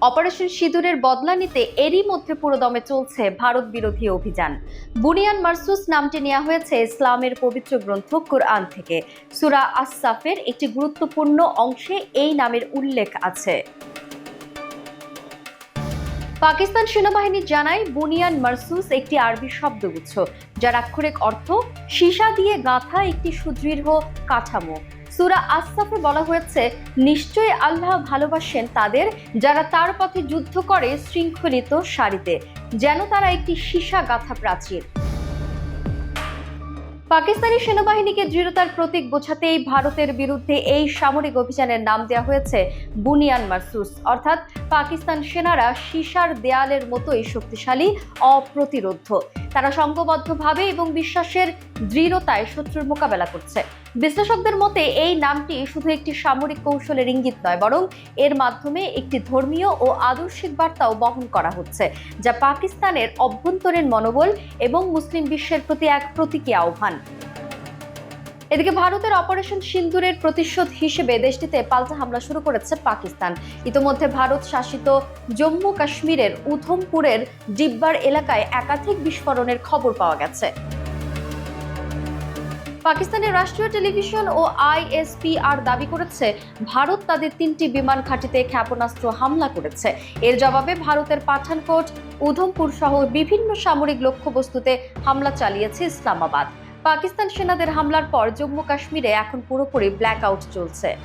Operation সিঁদুরের বদলা নিতে এরই মধ্যে পুরোদমে চলছে ভারত বিরোধী অভিযান। বুনিয়ান মারসুস নামটি নেওয়া হয়েছে ইসলামের পবিত্র গ্রন্থ কুরআন থেকে। সূরা আস-সাফের একটি গুরুত্বপূর্ণ অংশে এই নামের উল্লেখ আছে। পাকিস্তান সেনাবাহিনী জানায়, বুনিয়ান মারসুস একটি আরবি শব্দগুচ্ছ, যার আক্ষরিক অর্থ সীসা দিয়ে গাঁথা একটি সুদৃঢ় কাঠামো। সূরা আস-সাফে বলা হয়েছে, নিশ্চয়ই আল্লাহ ভালোবাসেন তাদের যারা তার পথে যুদ্ধ করে শৃঙ্খলিত সারিতে, যেন তারা একটি সীসা গাঁথা প্রাচীর। পাকিস্তানি সেনাবাহিনীকে দৃঢ়তার প্রতীক বোঝাতেই ভারতের বিরুদ্ধে এই সামরিক অভিযানের নাম দেওয়া হয়েছে বুনিয়ান মারসুস, অর্থাৎ পাকিস্তান সেনারা সীসার দেয়ালের মতোই শক্তিশালী, অপ্রতিরোধ্য। তারা সংঘবদ্ধভাবে এবং বিশ্বাসের দৃঢ়তায় শত্রুর মোকাবেলা করছে। বিশ্লেষকদের মতে এই নামটি শুধু একটি সামরিক কৌশলের ইঙ্গিত নয়, বরং এর মাধ্যমে একটি ধর্মীয় ও আদর্শিক বার্তাও বহন করা হচ্ছে, যা পাকিস্তানের অভ্যন্তরীণ মনোবল এবং মুসলিম বিশ্বের প্রতি এক প্রতীকী আহ্বান। এদিকে ভারতের অপারেশন সিন্দুরের প্রতিশোধ হিসেবে দেশটিতে পাল্টা হামলা শুরু করেছে পাকিস্তান। ইতোমধ্যে ভারত শাসিত জম্মু কাশ্মীরের উধমপুরের ডিব্বার এলাকায় একাধিক বিস্ফোরণের খবর পাওয়া গেছে। পাকিস্তানের রাষ্ট্রীয় টেলিভিশন ও ISPR দাবি করেছে, ভারত তাদের 3টি বিমান ঘাঁটিতে ক্ষেপণাস্ত্র হামলা করেছে। এর জবাবে ভারতের পাঠানকোট, উধমপুর সহ বিভিন্ন সামরিক লক্ষ্যবস্তুতে হামলা চালিয়েছে ইসলামাবাদ। পাকিস্তান সেনাদের হামলার পর জম্মু কাশ্মীরে এখন পুরোপুরি ব্ল্যাক আউট চলছে।